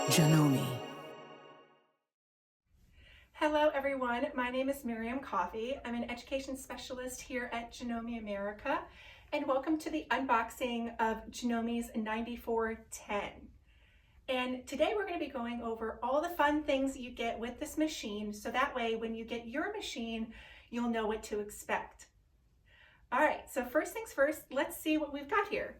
Janome. Hello everyone, my name is Miriam Coffey. I'm an education specialist here at Janome America, and welcome to the unboxing of Janome's 9410. And today we're going to be going over all the fun things you get with this machine, so that way when you get your machine, you'll know what to expect. All right, so first things first, let's see what we've got here.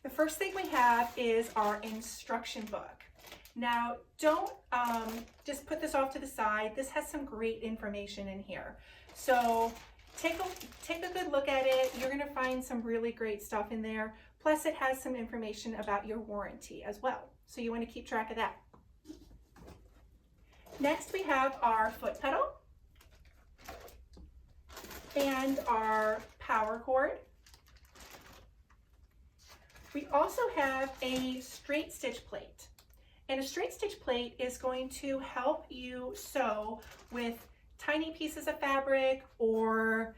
The first thing we have is our instruction book. Now, don't just put this off to the side. This has some great information in here. So take a good look at it. You're going to find some really great stuff in there. Plus, it has some information about your warranty as well. So you want to keep track of that. Next, we have our foot pedal and our power cord. We also have a straight stitch plate. And a straight stitch plate is going to help you sew with tiny pieces of fabric or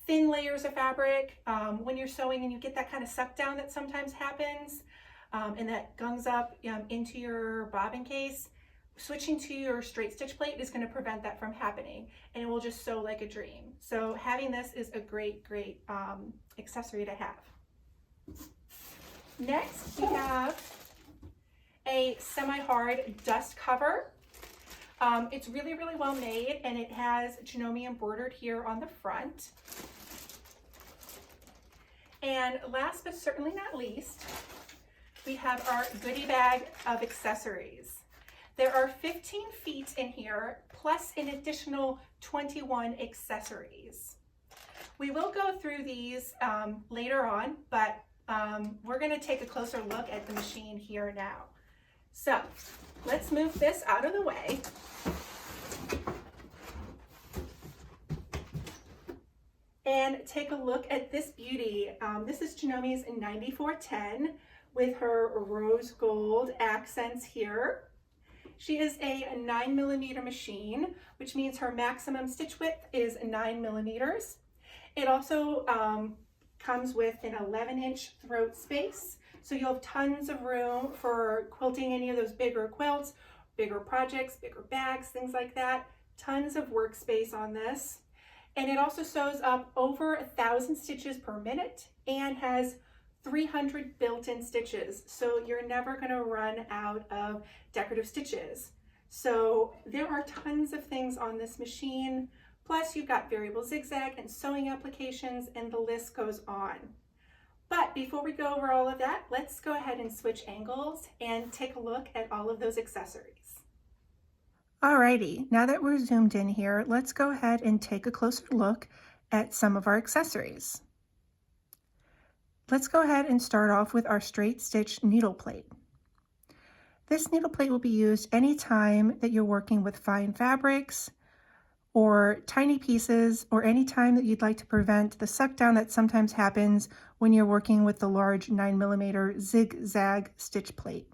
thin layers of fabric when you're sewing and you get that kind of suck down that sometimes happens and that gungs up into your bobbin case. Switching to your straight stitch plate is going to prevent that from happening, and it will just sew like a dream. So having this is a great accessory to have. Next, we have a semi-hard dust cover. It's really well made, and it has Janome embroidered here on the front. And last but certainly not least, we have our goodie bag of accessories. There are 15 feet in here, plus an additional 21 accessories. We will go through these later on, but we're going to take a closer look at the machine here now. So let's move this out of the way. And take a look at this beauty. This is Janome's 9410 with her rose gold accents here. She is a 9mm machine, which means her maximum stitch width is 9mm. It also comes with an 11-inch throat space. So you'll have tons of room for quilting any of those bigger quilts, bigger projects, bigger bags, things like that. Tons of workspace on this. And it also sews up over 1,000 stitches per minute and has 300 built-in stitches. So you're never going to run out of decorative stitches. So there are tons of things on this machine. Plus you've got variable zigzag and sewing applications, and the list goes on. But before we go over all of that, let's go ahead and switch angles and take a look at all of those accessories. Alrighty, now that we're zoomed in here, let's go ahead and take a closer look at some of our accessories. Let's go ahead and start off with our straight stitch needle plate. This needle plate will be used anytime that you're working with fine fabrics or tiny pieces, or any time that you'd like to prevent the suck down that sometimes happens when you're working with the large 9mm zigzag stitch plate.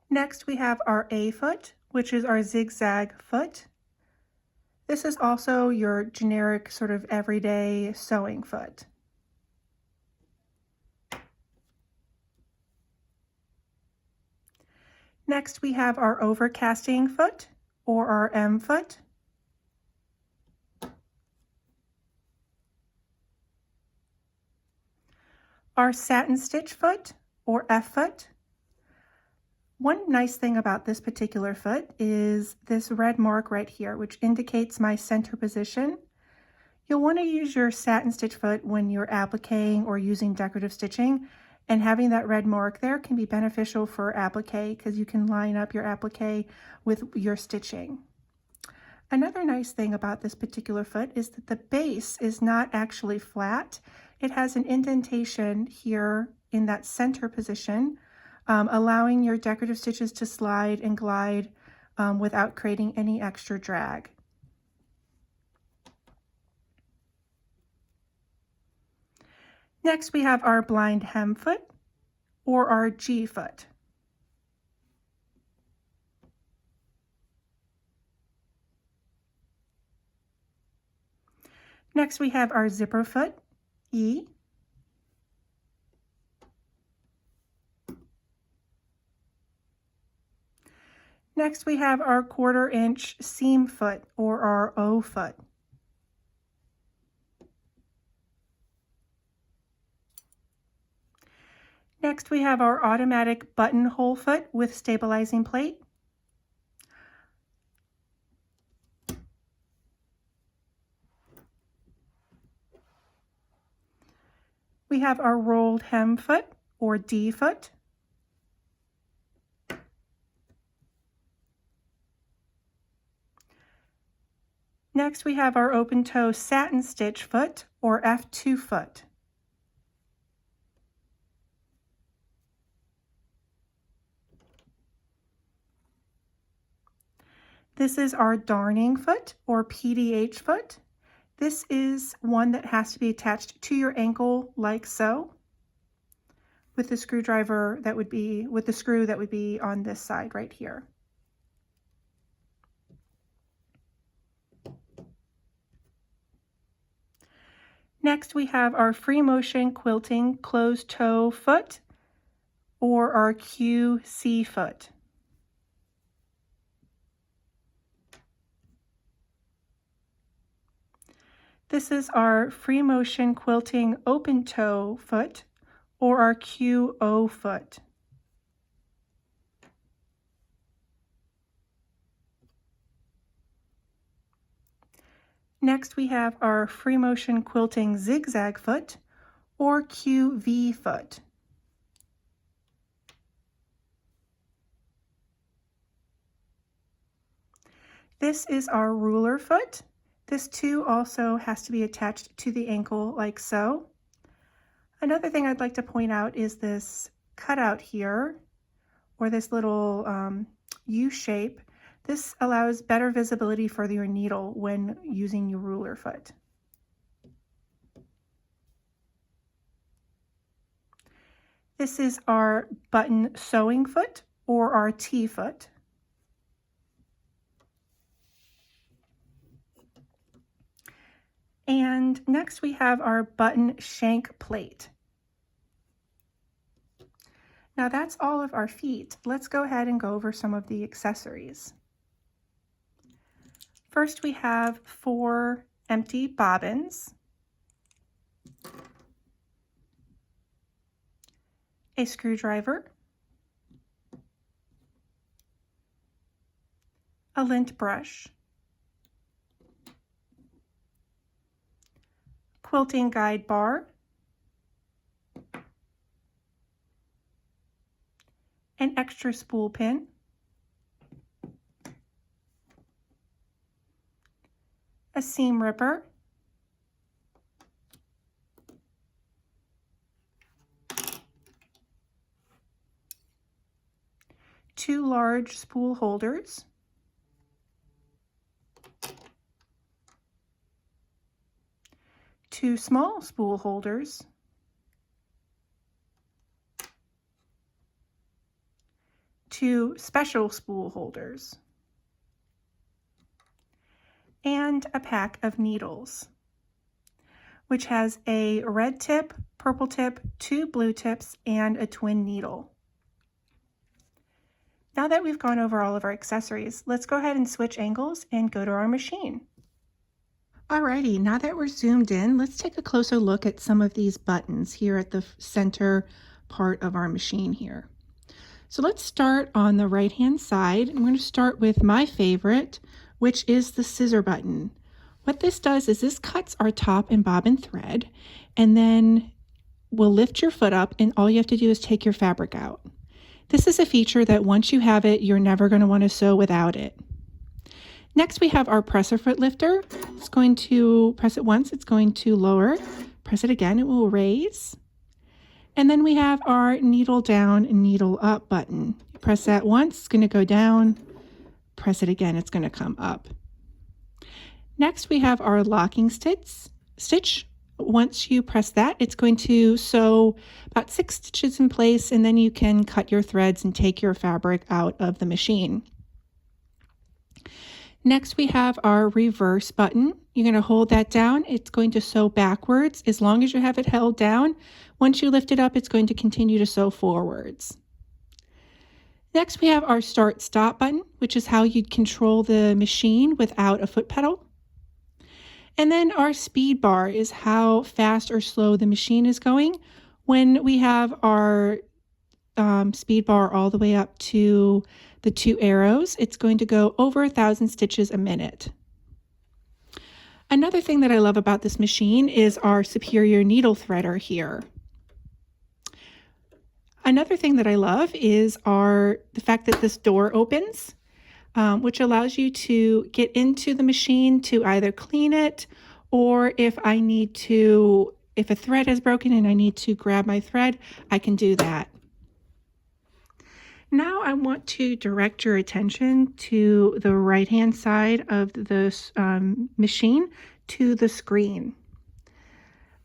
Next, we have our A foot, which is our zigzag foot. This is also your generic sort of everyday sewing foot. Next, we have our overcasting foot, or our M foot. Our satin stitch foot, or F foot. One nice thing about this particular foot is this red mark right here, which indicates my center position. You'll want to use your satin stitch foot when you're appliquing or using decorative stitching, and having that red mark there can be beneficial for applique because you can line up your applique with your stitching. Another nice thing about this particular foot is that the base is not actually flat. It has an indentation here in that center position, allowing your decorative stitches to slide and glide without creating any extra drag. Next, we have our blind hem foot, or our G foot. Next we have our zipper foot, E. Next we have our 1/4 inch seam foot, or our O foot. Next we have our automatic buttonhole foot with stabilizing plate. We have our rolled hem foot, or D foot. Next we have our open toe satin stitch foot, or F2 foot. This is our darning foot, or PDH foot. This is one that has to be attached to your ankle like so, with the screwdriver that would be, with the screw that would be on this side right here. Next we have our free motion quilting closed toe foot, or our QC foot. This is our free motion quilting open toe foot, or our QO foot. Next we have our free motion quilting zigzag foot, or QV foot. This is our ruler foot. This too also has to be attached to the ankle like so. Another thing I'd like to point out is this cutout here, or this little U shape. This allows better visibility for your needle when using your ruler foot. This is our button sewing foot, or our T foot. And next we have our button shank plate. Now that's all of our feet. Let's go ahead and go over some of the accessories. First we have 4 empty bobbins, a screwdriver, a lint brush, quilting guide bar, an extra spool pin, a seam ripper, two large spool holders, two small spool holders, two special spool holders, and a pack of needles, which has a red tip, purple tip, 2 blue tips, and a twin needle. Now that we've gone over all of our accessories, let's go ahead and switch angles and go to our machine. Alrighty, now that we're zoomed in, let's take a closer look at some of these buttons here at the center part of our machine here. So let's start on the right hand side. I'm going to start with my favorite, which is the scissor button. What this does is this cuts our top and bobbin thread, and then we'll lift your foot up, and all you have to do is take your fabric out. This is a feature that once you have it, you're never going to want to sew without it. Next, we have our presser foot lifter. It's going to press it once, it's going to lower. Press it again, it will raise. And then we have our needle down, needle up button. Press that once, it's going to go down. Press it again, it's going to come up. Next, we have our locking stitch. Once you press that, it's going to sew about 6 stitches in place, and then you can cut your threads and take your fabric out of the machine. Next, we have our reverse button. You're going to hold that down. It's going to sew backwards. As long as you have it held down, once you lift it up, it's going to continue to sew forwards. Next, we have our start-stop button, which is how you'd control the machine without a foot pedal. And then our speed bar is how fast or slow the machine is going. When we have our speed bar all the way up to the 2 arrows, it's going to go over 1,000 stitches a minute. Another thing that I love about this machine is our superior needle threader here. Another thing that I love is the fact that this door opens, which allows you to get into the machine to either clean it, or if a thread is broken and I need to grab my thread, I can do that. Now I want to direct your attention to the right-hand side of this machine to the screen.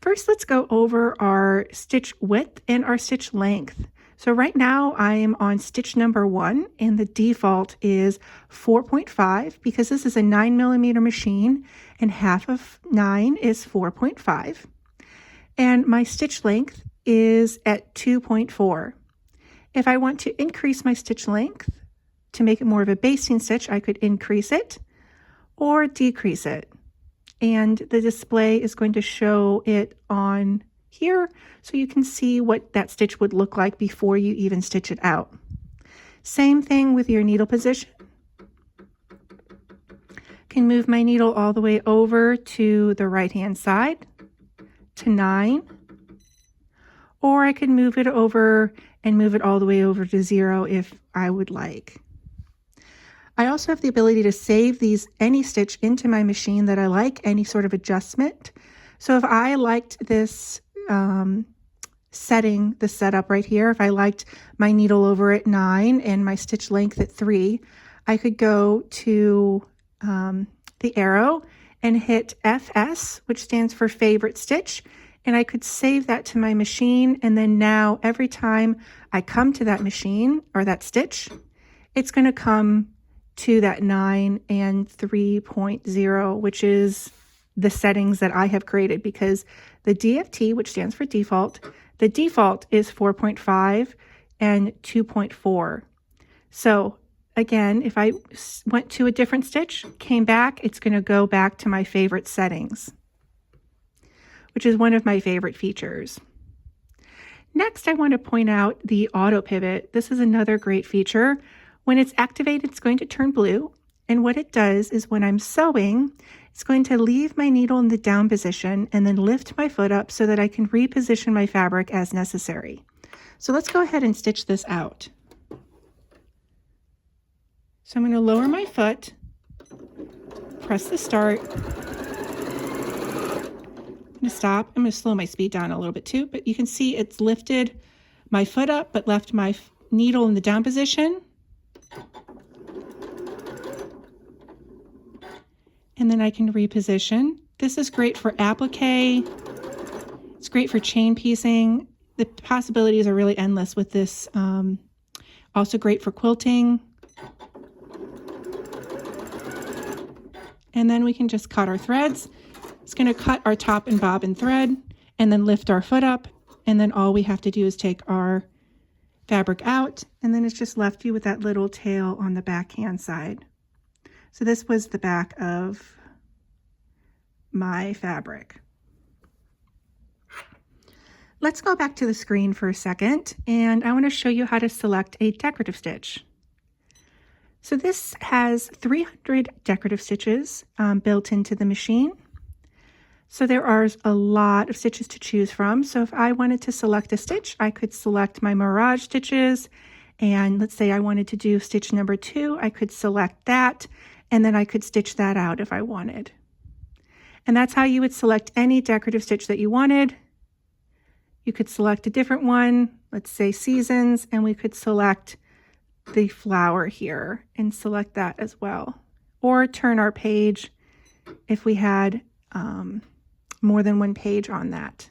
First, let's go over our stitch width and our stitch length. So right now I am on stitch number 1 and the default is 4.5 because this is a 9mm machine and half of 9 is 4.5. And my stitch length is at 2.4. If I want to increase my stitch length to make it more of a basting stitch, I could increase it or decrease it. And the display is going to show it on here so you can see what that stitch would look like before you even stitch it out. Same thing with your needle position. Can move my needle all the way over to the right-hand side to 9, or I could move it over and move it all the way over to 0 if I would like. I also have the ability to save any stitch into my machine that I like, any sort of adjustment. So if I liked this the setup right here, if I liked my needle over at 9 and my stitch length at 3, I could go to the arrow and hit FS, which stands for favorite stitch, and I could save that to my machine, and then now every time I come to that machine or that stitch, it's going to come to that 9 and 3.0, which is the settings that I have created, because the DFT, which stands for default, the default is 4.5 and 2.4. So again, if I went to a different stitch, came back, it's going to go back to my favorite settings, which is one of my favorite features. Next, I want to point out the auto pivot. This is another great feature. When it's activated, it's going to turn blue. And what it does is when I'm sewing, it's going to leave my needle in the down position and then lift my foot up so that I can reposition my fabric as necessary. So let's go ahead and stitch this out. So I'm going to lower my foot, press the start. I'm going to stop. I'm going to slow my speed down a little bit too, but you can see it's lifted my foot up but left my needle in the down position. And then I can reposition. This is great for applique. It's great for chain piecing. The possibilities are really endless with this. Also great for quilting. And then we can just cut our threads. It's going to cut our top and bobbin thread and then lift our foot up. And then all we have to do is take our fabric out, and then it's just left you with that little tail on the backhand side. So this was the back of my fabric. Let's go back to the screen for a second, and I want to show you how to select a decorative stitch. So this has 300 decorative stitches built into the machine. So there are a lot of stitches to choose from. So if I wanted to select a stitch, I could select my mirage stitches. And let's say I wanted to do stitch number 2, I could select that, and then I could stitch that out if I wanted. And that's how you would select any decorative stitch that you wanted. You could select a different one, let's say seasons, and we could select the flower here and select that as well. Or turn our page if we had more than one page on that.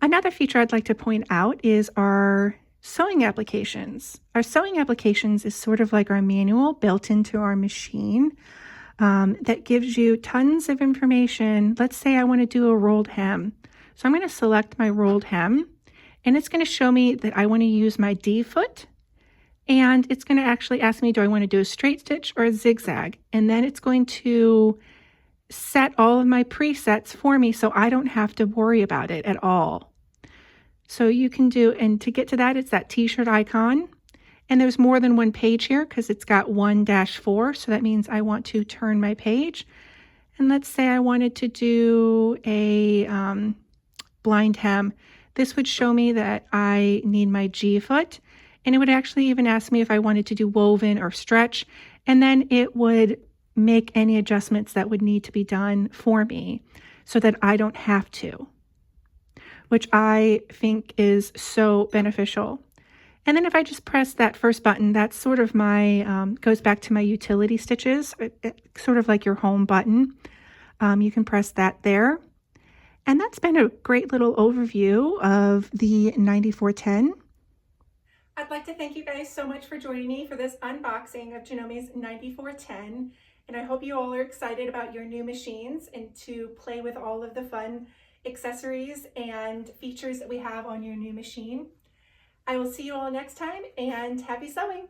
Another feature I'd like to point out is our sewing applications. Our sewing applications is sort of like our manual built into our machine that gives you tons of information. Let's say I want to do a rolled hem. So I'm going to select my rolled hem, and it's going to show me that I want to use my D foot, and it's going to actually ask me, do I want to do a straight stitch or a zigzag? And then it's going to set all of my presets for me so I don't have to worry about it at all. So you can do, and to get to that, it's that t-shirt icon. And there's more than one page here because it's got 1-4. So that means I want to turn my page. And let's say I wanted to do a blind hem. This would show me that I need my G foot. And it would actually even ask me if I wanted to do woven or stretch. And then it would make any adjustments that would need to be done for me so that I don't have to, which I think is so beneficial. And then if I just press that first button, that's sort of my, goes back to my utility stitches, sort of like your home button. You can press that there. And that's been a great little overview of the 9410. I'd like to thank you guys so much for joining me for this unboxing of Janome's 9410. And I hope you all are excited about your new machines and to play with all of the fun accessories and features that we have on your new machine. I will see you all next time, and happy sewing!